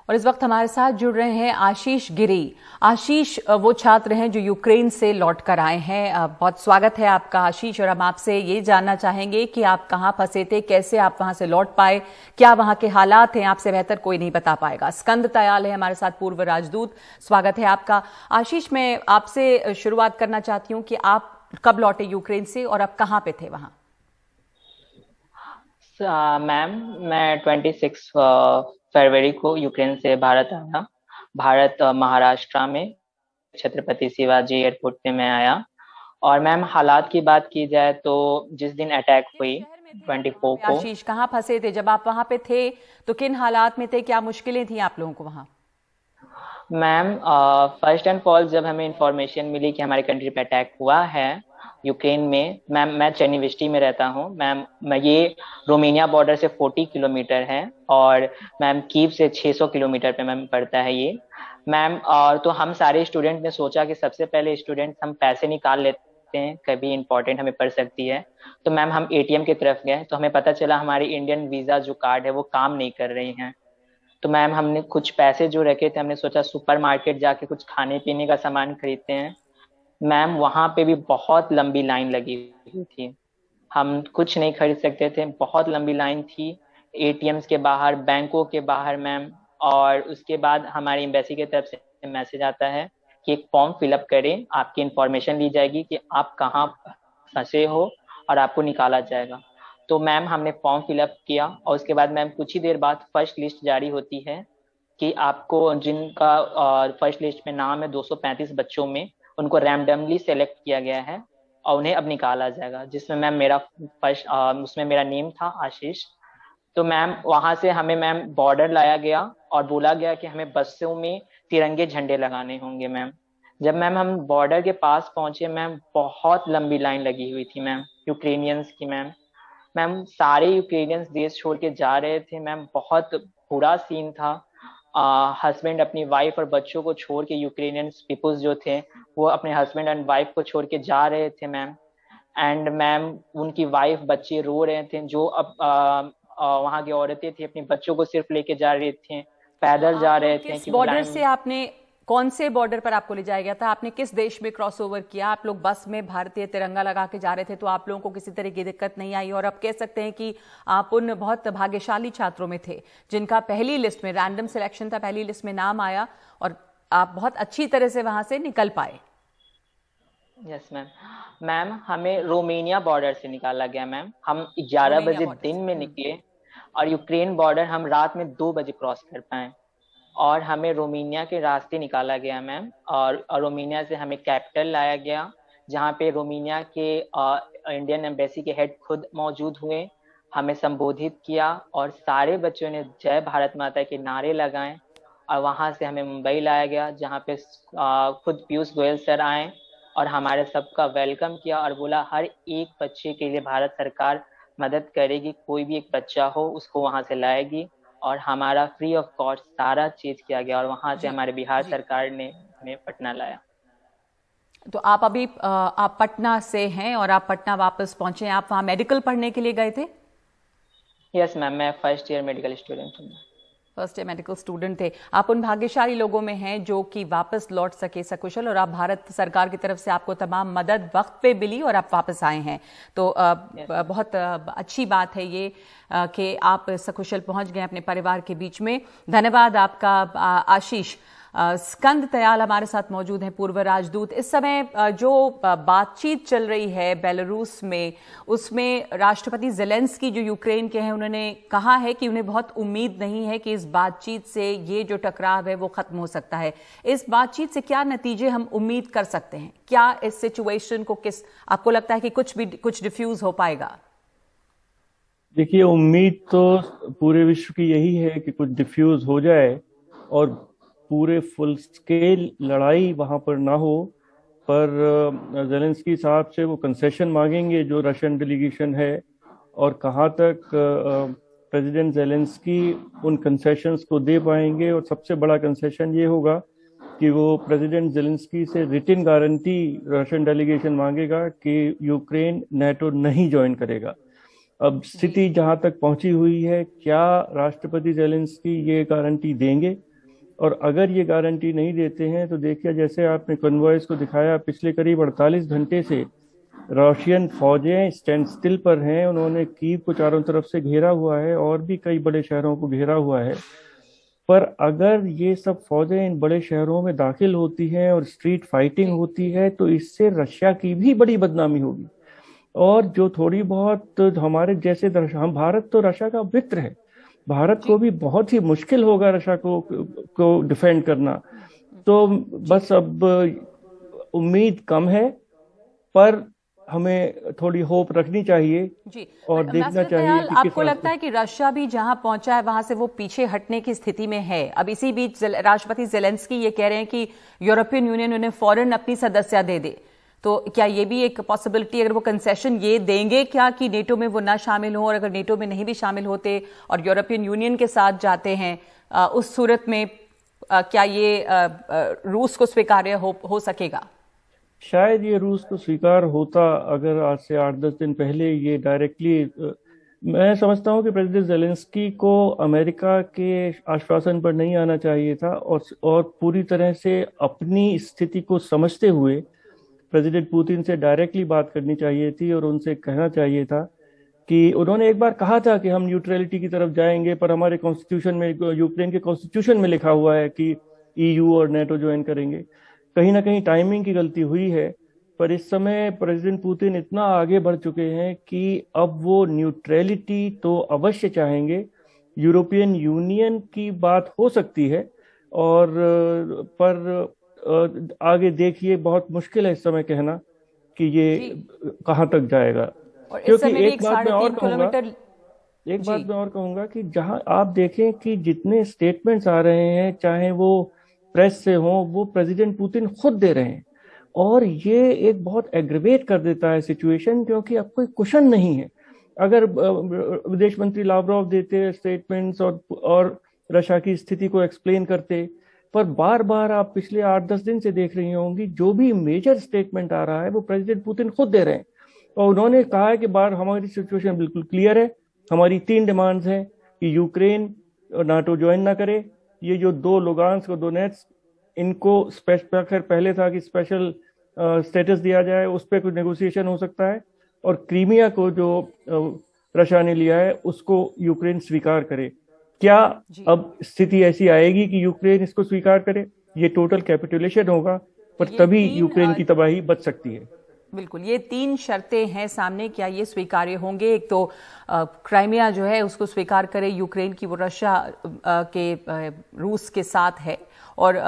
और इस वक्त हमारे साथ जुड़ रहे हैं आशीष गिरी। आशीष वो छात्र हैं जो यूक्रेन से लौट कर आए हैं। बहुत स्वागत है आपका आशीष। और हम आपसे ये जानना चाहेंगे कि आप कहाँ फंसे थे, कैसे आप वहां से लौट पाए, क्या वहां के हालात हैं, आपसे बेहतर कोई नहीं बता पाएगा। स्कंद तयाल है हमारे साथ, पूर्व राजदूत। स्वागत है आपका। आशीष, मैं आपसे शुरुआत करना चाहती हूँ कि आप कब लौटे यूक्रेन से और आप कहाँ पे थे वहां? मैम, मैं 26 फरवरी को यूक्रेन से भारत आया। भारत महाराष्ट्र में छत्रपति शिवाजी एयरपोर्ट पे मैं आया। और मैम, हालात की बात की जाए तो जिस दिन अटैक किस हुई शहर में थे आप वहां 24 पे को। आशीष? कहाँ फंसे थे जब आप वहां पे थे? तो किन हालात में थे, क्या मुश्किलें थी आप लोगों को वहां? मैम, फर्स्ट एंड फॉरमोस्ट जब हमें इंफॉर्मेशन मिली कि हमारे कंट्री पे अटैक हुआ है यूक्रेन में, मैम मैं चेर्निविस्टी में रहता हूँ। मैम मैं ये रोमानिया बॉर्डर से 40 किलोमीटर है, और मैम कीव से 600 किलोमीटर पे मैम पड़ता है ये। मैम, और तो हम सारे स्टूडेंट ने सोचा कि सबसे पहले स्टूडेंट हम पैसे निकाल लेते हैं, कभी इंपॉर्टेंट हमें पड़ सकती है। तो मैम हम एटीएम की तरफ गए तो हमें पता चला हमारी इंडियन वीजा जो कार्ड है वो काम नहीं कर रही हैं। तो मैम हमने कुछ पैसे जो रखे थे, हमने सोचा सुपरमार्केट जाके कुछ खाने पीने का सामान खरीदते हैं। मैम वहां पे भी बहुत लंबी लाइन लगी हुई थी, हम कुछ नहीं खरीद सकते थे, बहुत लंबी लाइन थी एटीएम्स के बाहर, बैंकों के बाहर मैम। और उसके बाद हमारी एम्बेसी की तरफ से मैसेज आता है कि एक फॉर्म फिलअप करें, आपकी इंफॉर्मेशन ली जाएगी कि आप कहाँ फंसे हो और आपको निकाला जाएगा। तो मैम हमने फॉर्म फिलअप किया, और उसके बाद मैम कुछ ही देर बाद फर्स्ट लिस्ट जारी होती है कि आपको जिनका फर्स्ट लिस्ट में नाम है 235 बच्चों में, उनको रैंडमली सेलेक्ट किया गया है और उन्हें अब निकाला जाएगा, जिसमें मैम मेरा फर्स्ट उसमें मेरा नेम था आशीष। तो मैम वहां से हमें मैम बॉर्डर लाया गया और बोला गया कि हमें बसों में तिरंगे झंडे लगाने होंगे मैम। जब मैम हम बॉर्डर के पास पहुंचे मैम, बहुत लंबी लाइन लगी हुई थी मैम यूक्रेनियंस की। मैम मैम सारे यूक्रेनियंस देश छोड़ के जा रहे थे मैम, बहुत बुरा सीन था। हस्बैंड अपनी वाइफ और बच्चों को छोड़ के, यूक्रेनियन पीपल्स जो थे वो अपने हस्बैंड एंड वाइफ को छोड़ के जा रहे थे मैम। एंड मैम उनकी वाइफ बच्चे रो रहे थे, जो अब वहाँ की औरतें थी अपने बच्चों को सिर्फ लेके जा रही थी, तो पैदल जा आप रहे लोग थे किस क्योंकि बॉर्डर लाइन। से, आपने कौन से बॉर्डर पर आपको ले जाया गया था? आपने किस देश में क्रॉस ओवर किया? आप लोग बस में भारतीय तिरंगा लगा के जा रहे थे, तो आप लोगों को किसी तरह की दिक्कत नहीं आई? और अब कह सकते हैं कि आप उन बहुत भाग्यशाली छात्रों में थे जिनका पहली लिस्ट में, रैंडम सिलेक्शन था, पहली लिस्ट में नाम आया और आप बहुत अच्छी तरह से वहां से निकल पाए। Yes ma'am. मैम हमें रोमानिया बॉर्डर से निकाला गया मैम, हम 11 रोमेनिया बजे बॉर्डर दिन से। में निकले और यूक्रेन बॉर्डर हम रात में 2 बजे क्रॉस कर पाए। और हमें रोमानिया के रास्ते निकाला गया मैम, और रोमानिया से हमें कैपिटल लाया गया, जहाँ पे रोमानिया के इंडियन एम्बेसी के हेड खुद मौजूद हुए, हमें संबोधित किया और सारे बच्चों ने जय भारत माता के नारे लगाए। और वहाँ से हमें मुंबई लाया गया, जहाँ पे खुद पीयूष गोयल सर आए और हमारे सबका वेलकम किया और बोला हर एक बच्चे के लिए भारत सरकार मदद करेगी, कोई भी एक बच्चा हो उसको वहाँ से लाएगी। और हमारा फ्री ऑफ कॉस्ट सारा चीज किया गया, और वहां से जी हमारे बिहार जी। सरकार ने हमें पटना लाया। तो आप अभी आप पटना से हैं और आप पटना वापस पहुंचे हैं। आप वहां मेडिकल पढ़ने के लिए गए थे? यस मैम, मैं फर्स्ट ईयर मेडिकल स्टूडेंट हूँ। फर्स्ट ईयर मेडिकल स्टूडेंट थे आप। उन भाग्यशाली लोगों में हैं जो कि वापस लौट सके सकुशल, और आप भारत सरकार की तरफ से आपको तमाम मदद वक्त पे मिली और आप वापस आए हैं। तो बहुत अच्छी बात है ये कि आप सकुशल पहुंच गए अपने परिवार के बीच में। धन्यवाद आपका आशीष। स्कंद तयाल हमारे साथ मौजूद हैं, पूर्व राजदूत। इस समय जो बातचीत चल रही है बेलारूस में, उसमें राष्ट्रपति ज़ेलेंस्की जो यूक्रेन के हैं, उन्होंने कहा है कि उन्हें बहुत उम्मीद नहीं है कि इस बातचीत से ये जो टकराव है वो खत्म हो सकता है। इस बातचीत से क्या नतीजे हम उम्मीद कर सकते हैं? क्या इस सिचुएशन को आपको लगता है कि कुछ डिफ्यूज हो पाएगा? देखिए, उम्मीद तो पूरे विश्व की यही है कि कुछ डिफ्यूज हो जाए और पूरे फुल स्केल लड़ाई वहां पर ना हो। पर ज़ेलेंस्की साहब से वो कंसेशन मांगेंगे जो रशियन डेलीगेशन है, और कहाँ तक प्रेसिडेंट ज़ेलेंस्की उन कंसेशंस को दे पाएंगे। और सबसे बड़ा कंसेशन ये होगा कि वो प्रेसिडेंट ज़ेलेंस्की से रिटन गारंटी रशियन डेलीगेशन मांगेगा कि यूक्रेन नेटो नहीं ज्वाइन करेगा। अब स्थिति जहां तक पहुंची हुई है, क्या राष्ट्रपति ज़ेलेंस्की ये गारंटी देंगे? और अगर ये गारंटी नहीं देते हैं तो देखिए, जैसे आपने कन्वॉयज को दिखाया, पिछले करीब 48 घंटे से रशियन फौजें स्टैंड स्टिल पर हैं। उन्होंने कीव को चारों तरफ से घेरा हुआ है और भी कई बड़े शहरों को घेरा हुआ है। पर अगर ये सब फौजें इन बड़े शहरों में दाखिल होती हैं और स्ट्रीट फाइटिंग होती है तो इससे रशिया की भी बड़ी बदनामी होगी। और जो थोड़ी बहुत हमारे जैसे हम, भारत तो रशिया का मित्र है, भारत को भी बहुत ही मुश्किल होगा रशिया को डिफेंड करना। तो बस अब उम्मीद कम है, पर हमें थोड़ी होप रखनी चाहिए जी। और देखना चाहिए कि आपको लगता है कि रशिया भी जहां पहुंचा है वहां से वो पीछे हटने की स्थिति में है? अब इसी बीच राष्ट्रपति जेलेंस्की ये कह रहे हैं कि यूरोपियन यूनियन उन्हें फौरन अपनी सदस्यता दे दे, तो क्या ये भी एक पॉसिबिलिटी, अगर वो कंसेशन ये देंगे क्या कि नेटो में वो ना शामिल हो, और अगर नेटो में नहीं भी शामिल होते और यूरोपियन यूनियन के साथ जाते हैं, उस सूरत में क्या ये रूस को स्वीकार्य हो सकेगा? शायद ये रूस को स्वीकार होता अगर आज से 8-10 दिन पहले ये डायरेक्टली। मैं समझता हूँ कि प्रेसिडेंट जेलेंस्की को अमेरिका के आश्वासन पर नहीं आना चाहिए था, और पूरी तरह से अपनी स्थिति को समझते हुए प्रेसिडेंट पुतिन से डायरेक्टली बात करनी चाहिए थी और उनसे कहना चाहिए था कि उन्होंने एक बार कहा था कि हम न्यूट्रलिटी की तरफ जाएंगे, पर हमारे कॉन्स्टिट्यूशन में, यूक्रेन के कॉन्स्टिट्यूशन में लिखा हुआ है कि EU और नेटो ज्वाइन करेंगे। कहीं ना कहीं टाइमिंग की गलती हुई है, पर इस समय प्रेसिडेंट पुतिन इतना आगे बढ़ चुके हैं कि अब वो न्यूट्रलिटी तो अवश्य चाहेंगे। यूरोपियन यूनियन की बात हो सकती है, और पर आगे देखिए, बहुत मुश्किल है इस समय कहना कि ये कहाँ तक जाएगा। क्योंकि एक बात मैं और कहूंगा कि जहां आप देखें कि जितने स्टेटमेंट्स आ रहे हैं, चाहे वो प्रेस से हो, वो प्रेसिडेंट पुतिन खुद दे रहे हैं, और ये एक बहुत एग्रीवेट कर देता है सिचुएशन, क्योंकि अब कोई कुशन नहीं है। अगर विदेश मंत्री लावरोव देते स्टेटमेंट्स और रशिया की स्थिति को एक्सप्लेन करते, पर बार बार आप पिछले 8-10 दिन से देख रही होंगी जो भी मेजर स्टेटमेंट आ रहा है वो प्रेसिडेंट पुतिन खुद दे रहे हैं। और उन्होंने कहा है कि बार हमारी सिचुएशन बिल्कुल क्लियर है, हमारी 3 डिमांड्स हैं कि यूक्रेन और नाटो ज्वाइन ना करे, ये जो 2 लुगान्स्क और दोनेत्स्क, इनको स्पेशल, पहले था कि स्पेशल स्टेटस दिया जाए, उस पर कुछ नेगोशिएशन हो सकता है, और क्रीमिया को जो रशिया ने लिया है उसको यूक्रेन स्वीकार करे। क्या अब स्थिति ऐसी आएगी कि यूक्रेन इसको स्वीकार करे? ये टोटल कैपिटुलेशन होगा, पर तभी यूक्रेन की तबाही बच सकती है। बिल्कुल, ये 3 शर्तें हैं सामने, क्या ये स्वीकार्य होंगे? एक तो क्राइमिया जो है उसको स्वीकार करे यूक्रेन की, वो रशिया के रूस के साथ है, और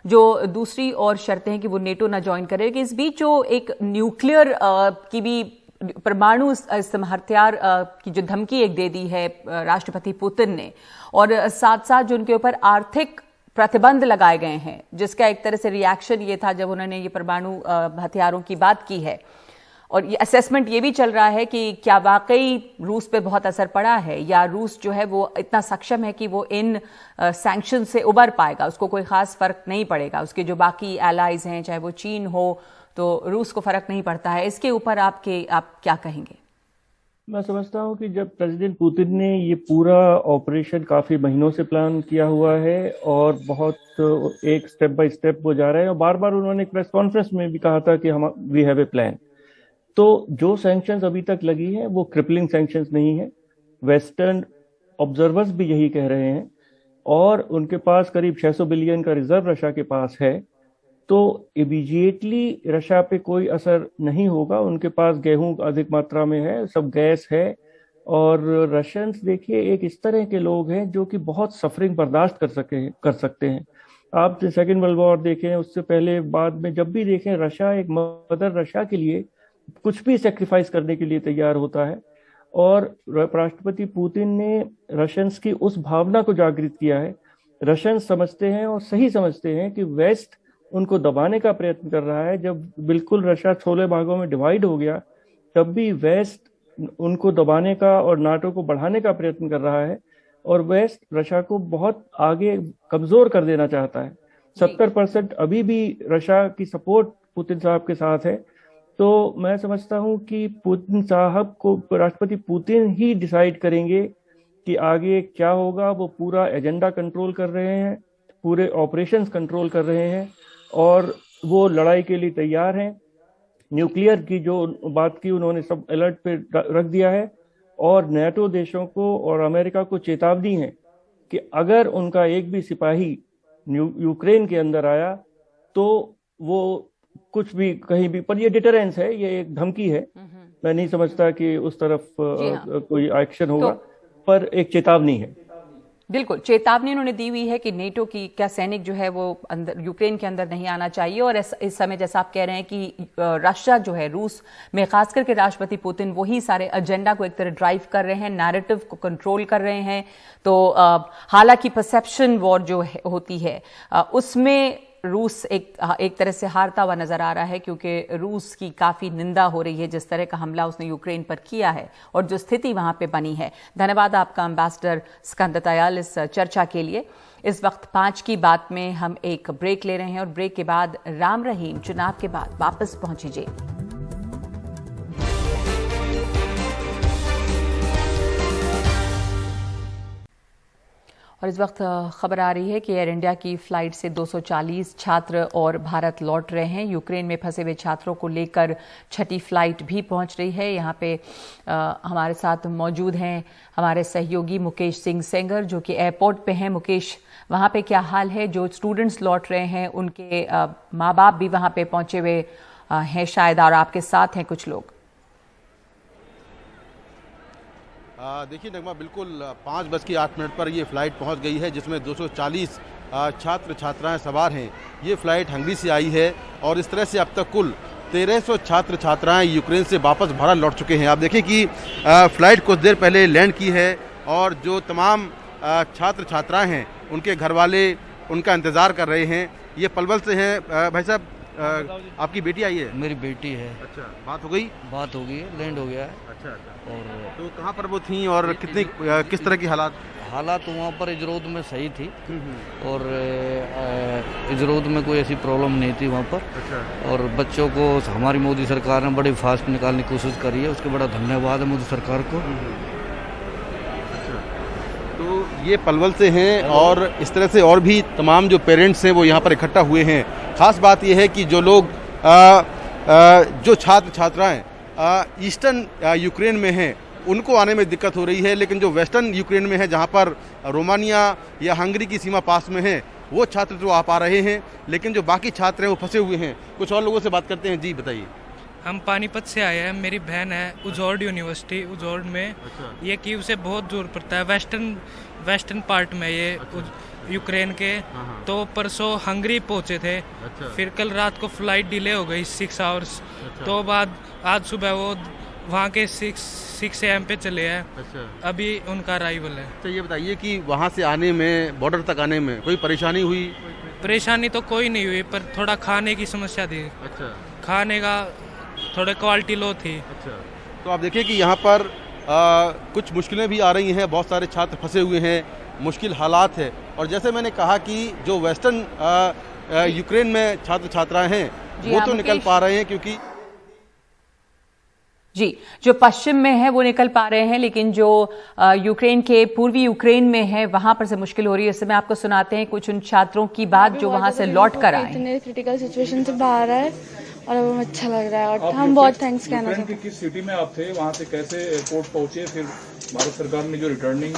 जो दूसरी और शर्तें हैं कि वो नेटो ना ज्वाइन करे। कि इस बीच जो एक न्यूक्लियर की भी, परमाणु हथियार की जो धमकी एक दे दी है राष्ट्रपति पुतिन ने, और साथ साथ जो उनके ऊपर आर्थिक प्रतिबंध लगाए गए हैं, जिसका एक तरह से रिएक्शन ये था जब उन्होंने ये परमाणु हथियारों की बात की है। और ये असेसमेंट ये भी चल रहा है कि क्या वाकई रूस पे बहुत असर पड़ा है, या रूस जो है वो इतना सक्षम है कि वो इन सैंक्शन से उबर पाएगा, उसको कोई खास फर्क नहीं पड़ेगा, उसके जो बाकी एलाइज हैं, चाहे वो चीन हो, तो रूस को फर्क नहीं पड़ता है। इसके ऊपर आप क्या कहेंगे? मैं समझता हूँ कि जब प्रेसिडेंट पुतिन ने ये पूरा ऑपरेशन काफी महीनों से प्लान किया हुआ है, और बहुत एक स्टेप बाय स्टेप वो जा रहे हैं, और बार बार उन्होंने प्रेस कॉन्फ्रेंस में भी कहा था कि हम वी हैव ए प्लान। तो जो सैंक्शंस अभी तक लगी हैं वो क्रिपलिंग सैंक्शंस नहीं है, वेस्टर्न ऑब्जर्वर्स भी यही कह रहे हैं, और उनके पास करीब 600 बिलियन का रिजर्व रशिया के पास है। तो इमीडिएटली रशिया पे कोई असर नहीं होगा, उनके पास गेहूं अधिक मात्रा में है, सब गैस है, और रशियंस देखिए एक इस तरह के लोग हैं जो कि बहुत सफरिंग बर्दाश्त कर सकते हैं। आप सेकेंड वर्ल्ड वॉर देखें, उससे पहले बाद में जब भी देखें, रशिया एक मदर रशिया के लिए कुछ भी सेक्रीफाइस करने के लिए तैयार होता है। और राष्ट्रपति पुतिन ने रशियंस की उस भावना को जागृत किया है। रशियंस समझते हैं और सही समझते हैं कि वेस्ट उनको दबाने का प्रयत्न कर रहा है। जब बिल्कुल रशिया 16 भागों में डिवाइड हो गया, तब भी वेस्ट उनको दबाने का और नाटो को बढ़ाने का प्रयत्न कर रहा है, और वेस्ट रशिया को बहुत आगे कमजोर कर देना चाहता है। 70% अभी भी रशिया की सपोर्ट पुतिन साहब के साथ है। तो मैं समझता हूं कि पुतिन साहब को, राष्ट्रपति पुतिन ही डिसाइड करेंगे कि आगे क्या होगा। वो पूरा एजेंडा कंट्रोल कर रहे हैं, पूरे ऑपरेशंस कंट्रोल कर रहे हैं और वो लड़ाई के लिए तैयार हैं। न्यूक्लियर की जो बात की उन्होंने सब अलर्ट पे रख दिया है और नेटो देशों को और अमेरिका को चेतावनी है कि अगर उनका एक भी सिपाही यूक्रेन के अंदर आया तो वो कुछ भी कहीं भी, पर ये डिटरेंस है, ये एक धमकी है। मैं नहीं समझता कि उस तरफ कोई एक्शन होगा, पर एक चेतावनी है। बिल्कुल, चेतावनी उन्होंने दी हुई है कि नेटो की क्या सैनिक जो है वो अंदर यूक्रेन के अंदर नहीं आना चाहिए। और इस समय जैसा आप कह रहे हैं कि रशिया जो है, रूस में खास करके राष्ट्रपति पुतिन वही सारे एजेंडा को एक तरह ड्राइव कर रहे हैं, नैरेटिव को कंट्रोल कर रहे हैं। तो हालांकि परसेप्शन वॉर जो होती है उसमें रूस एक तरह से हारता हुआ नजर आ रहा है, क्योंकि रूस की काफी निंदा हो रही है जिस तरह का हमला उसने यूक्रेन पर किया है और जो स्थिति वहां पे बनी है। धन्यवाद आपका एम्बेसडर स्कंदर दयाल इस चर्चा के लिए। इस वक्त 5 की बात में हम एक ब्रेक ले रहे हैं और ब्रेक के बाद राम रहीम चुनाव के बाद वापस पहुंचीजिए। और इस वक्त खबर आ रही है कि एयर इंडिया की फ्लाइट से 240 छात्र और भारत लौट रहे हैं। यूक्रेन में फंसे हुए छात्रों को लेकर 6ठी फ्लाइट भी पहुंच रही है। यहाँ पे हमारे साथ मौजूद हैं हमारे सहयोगी मुकेश सिंह सेंगर जो कि एयरपोर्ट पे हैं। मुकेश, वहाँ पे क्या हाल है? जो स्टूडेंट्स लौट रहे हैं उनके माँ बाप भी वहाँ पे पहुंचे हुए हैं शायद, और आपके साथ हैं कुछ लोग। देखिए नगमा, बिल्कुल 5:08 पर ये फ़्लाइट पहुंच गई है जिसमें 240 छात्र छात्राएं सवार हैं। ये फ़्लाइट हंगरी से आई है और इस तरह से अब तक कुल 1300 छात्र छात्राएं यूक्रेन से वापस भारत लौट चुके हैं। आप देखें कि फ़्लाइट कुछ देर पहले लैंड की है और जो तमाम छात्र छात्राएँ हैं उनके घर वाले उनका इंतज़ार कर रहे हैं। ये पलवल से हैं। भाई साहब, आपकी बेटी आई है? मेरी बेटी है। अच्छा, बात हो गई? बात हो गई है, लैंड हो गया है। अच्छा अच्छा। और तो कहाँ पर वो थी और कितनी किस तरह की हालात? हालात वहाँ पर इजरोद में सही थी और इजरोद में कोई ऐसी प्रॉब्लम नहीं थी वहाँ पर। अच्छा। और बच्चों को हमारी मोदी सरकार ने बड़ी फास्ट निकालने की कोशिश करी है, उसके बड़ा धन्यवाद है मोदी सरकार को। अच्छा, तो ये पलवल से हैं और इस तरह से और भी तमाम जो पेरेंट्स हैं वो यहाँ पर इकट्ठा हुए हैं। खास बात यह है कि जो लोग जो छात्र छात्राएं ईस्टर्न यूक्रेन में हैं उनको आने में दिक्कत हो रही है, लेकिन जो वेस्टर्न यूक्रेन में है जहाँ पर रोमानिया या हंगरी की सीमा पास में है वो छात्र तो आ पा रहे हैं, लेकिन जो बाकी छात्र हैं वो फंसे हुए हैं। कुछ और लोगों से बात करते हैं। जी बताइए। हम पानीपत से आए हैं। मेरी बहन है उजोर्ड यूनिवर्सिटी उजोर्ड में। अच्छा। ये कीव से बहुत दूर पड़ता है, वेस्टर्न पार्ट में ये। अच्छा। यूक्रेन के। हाँ। तो परसों हंगरी पहुंचे थे। अच्छा। फिर कल रात को फ्लाइट डिले हो गई 6 आवर्स। अच्छा। तो बाद आज सुबह वो वहाँ के 6 AM पे चले हैं। अच्छा। अभी उनका अराइवल है। तो ये बताइए कि वहाँ से आने में, बॉर्डर तक आने में कोई परेशानी हुई? परेशानी तो कोई नहीं हुई, पर थोड़ा खाने की समस्या थी। अच्छा। खाने का थोड़ा क्वालिटी लो थी। अच्छा। तो आप देखिए कि यहाँ पर कुछ मुश्किलें भी आ रही हैं, बहुत सारे छात्र फंसे हुए हैं, मुश्किल हालात है। और जैसे मैंने कहा कि जो वेस्टर्न यूक्रेन में छात्र छात्राएं हैं वो तो निकल पा रहे हैं, क्योंकि जी जो पश्चिम में है वो निकल पा रहे हैं, लेकिन जो यूक्रेन के पूर्वी यूक्रेन में है वहां पर से मुश्किल हो रही है। इसमें आपको सुनाते हैं कुछ उन छात्रों की बात जो वहां से लौट कर आए। इतने क्रिटिकल सिचुएशन से बाहर आए और वो अच्छा लग रहा है और हम बहुत थैंक्स कहना चाहते हैं। किस सिटी में आप थे, वहाँ से कैसे एयरपोर्ट पहुंचे, फिर भारत सरकार ने जो रिटर्निंग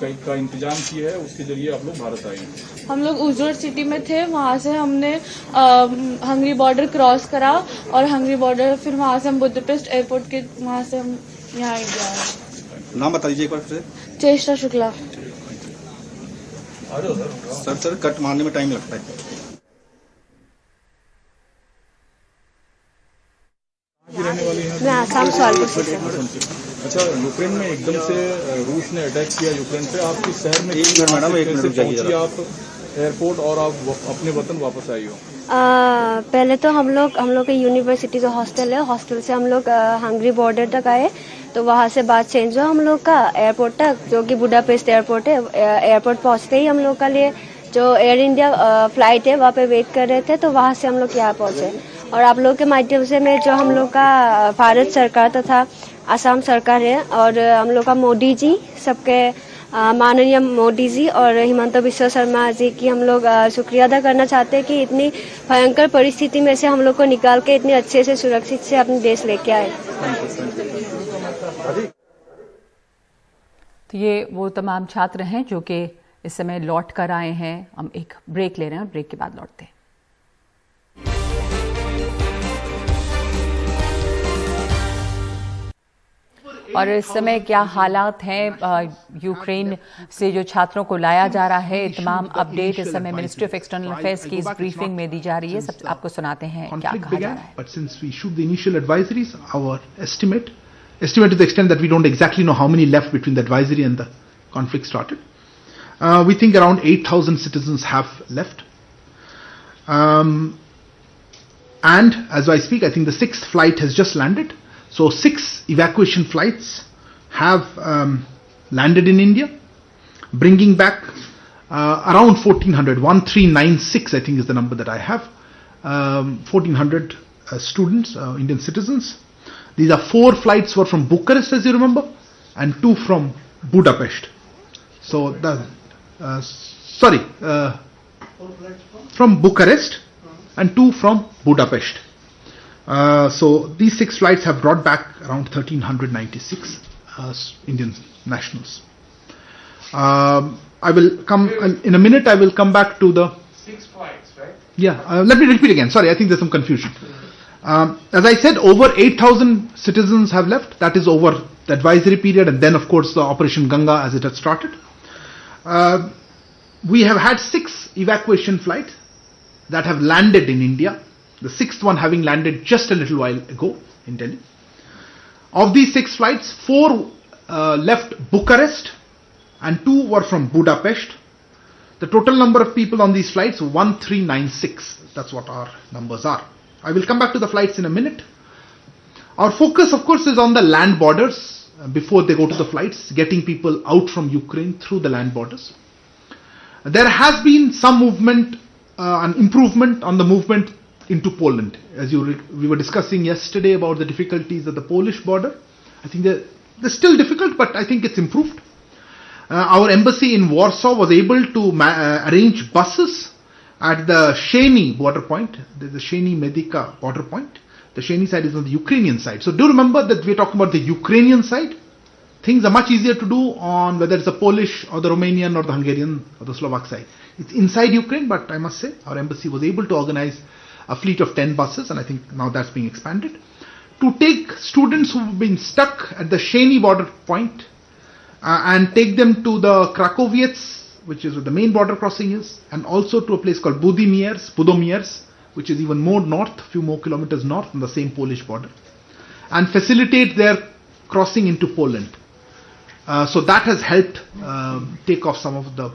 का इंतजाम किया है उसके जरिए आप लोग भारत आए हैं? हम लोग उजोर्ड सिटी में थे, वहाँ से हमने हंगरी बॉर्डर क्रॉस करा और हंगरी बॉर्डर फिर वहाँ से हम बुडापेस्ट एयरपोर्ट के वहाँ से हम यहाँ इंडिया आए। नाम बता दीजिए एक बार फिर। चेष्टा शुक्ला। सर कट मारने में टाइम लगता है। रहने वाली हैं? मैं आसाम सोलापुर से। अच्छा, यूक्रेन में एकदम से रूस ने अटैक किया यूक्रेन पे, आप किस शहर में? मैडम एक मिनट पहुंची आप एयरपोर्ट और आप अपने वतन वापस आई हो? पहले तो हम लोग के यूनिवर्सिटी जो हॉस्टल है, हॉस्टल से हम लोग हंगरी बॉर्डर तक आए, तो वहाँ से बात चेंज हुआ हम लोग का एयरपोर्ट तक, जो कि बुडापेस्ट एयरपोर्ट है। एयरपोर्ट पहुँचते ही हम लोग का लिए जो एयर इंडिया फ्लाइट है वहाँ पे वेट कर रहे थे, तो वहाँ से हम लोग यहाँ पहुँचे। और आप लोग के माध्यम से मैं जो हम लोग का भारत सरकार तथा असम सरकार है और हम लोग का मोदी जी सबके माननीय मोदी जी और हिमंता बिस्वा शर्मा जी की हम लोग शुक्रिया अदा करना चाहते हैं कि इतनी भयंकर परिस्थिति में से हम लोग को निकाल के इतने अच्छे से सुरक्षित से अपने देश लेके आए। तो ये वो तमाम छात्र हैं जो कि इस समय लौट कर आए हैं। हम एक ब्रेक ले रहे हैं और ब्रेक के बाद लौटते हैं। और इस समय क्या हालात हैं यूक्रेन से जो छात्रों को लाया जा रहा है, तमाम अपडेट इस समय मिनिस्ट्री ऑफ एक्सटर्नल अफेयर्स की इस ब्रीफिंग में दी जा रही है। सब आपको सुनाते हैं क्या कहा जा रहा है। But since we issued the initial advisories, our estimate to the extent that we don't exactly know how many left between the advisory and the conflict started. We think around 8,000 citizens have left. And as I speak, I think the 6th flight has just landed. So 6 evacuation flights have landed in India, bringing back around 1,396, I think is the number that I have, 1,400 students, Indian citizens. These are 4 flights were from Bucharest, as you remember, and 2 from Budapest. So from Bucharest and 2 from Budapest. So these 6 flights have brought back around 1,396 Indian nationals. I will come in a minute. I will come back to the 6 flights, right? Yeah. Let me repeat again. Sorry, I think there's some confusion. As I said, over 8,000 citizens have left. That is over the advisory period, and then of course the Operation Ganga as it had started. We have had 6 evacuation flights that have landed in India. The 6th one having landed just a little while ago in Delhi. Of these 6 flights, 4 left Bucharest and 2 were from Budapest. The total number of people on these flights, 1,396. That's what our numbers are. I will come back to the flights in a minute. Our focus, of course, is on the land borders before they go to the flights, getting people out from Ukraine through the land borders. There has been some movement, an improvement on the movement into Poland. As we were discussing yesterday about the difficulties at the Polish border. I think they're still difficult, but I think it's improved. Our embassy in Warsaw was able to arrange buses at the Sheni border point. There's the Sheni Medica border point. The Sheni side is on the Ukrainian side. So do remember that we're talking about the Ukrainian side. Things are much easier to do on whether it's the Polish or the Romanian or the Hungarian or the Slovak side. It's inside Ukraine, but I must say our embassy was able to organize a fleet of 10 buses, and I think now that's being expanded, to take students who've been stuck at the Sheni border point and take them to the Krakowiec, which is where the main border crossing is, and also to a place called Budomierz, which is even more north, a few more kilometers north on the same Polish border, and facilitate their crossing into Poland. So that has helped take off some of the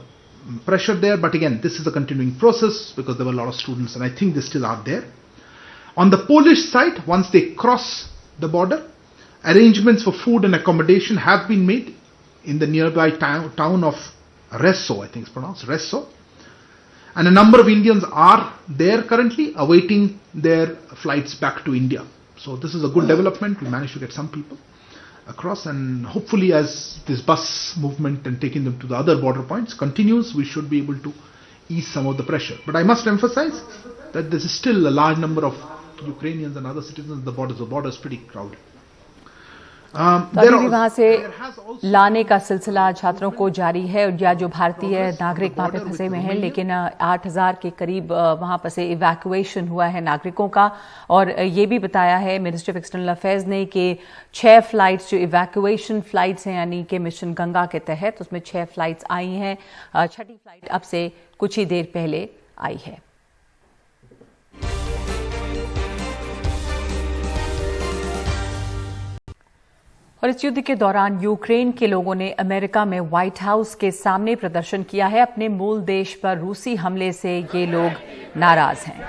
pressure there, but again, this is a continuing process because there were a lot of students and I think they still are there. On the Polish side, once they cross the border, arrangements for food and accommodation have been made in the nearby town of Resso, I think it's pronounced Resso. And a number of Indians are there currently awaiting their flights back to India. So this is a good development. We managed to get some people across, and hopefully as this bus movement and taking them to the other border points continues, we should be able to ease some of the pressure. But I must emphasize that there is still a large number of Ukrainians and other citizens at the borders. The border is pretty crowded. अभी भी वहां से लाने का सिलसिला छात्रों को जारी है, या जो भारतीय नागरिक वहां पे फंसे हुए हैं, लेकिन 8,000 के करीब वहां पर से इवैक्यूएशन हुआ है नागरिकों का। और ये भी बताया है मिनिस्ट्री ऑफ एक्सटर्नल अफेयर्स ने कि 6 फ्लाइट्स जो इवैक्यूएशन फ्लाइट्स हैं यानी कि मिशन गंगा के तहत, उसमें 6 फ्लाइट्स आई हैं। 6ठी फ्लाइट अब से कुछ ही देर पहले आई है। और इस युद्ध के दौरान यूक्रेन के लोगों ने अमेरिका में व्हाइट हाउस के सामने प्रदर्शन किया है। अपने मूल देश पर रूसी हमले से ये लोग नाराज हैं।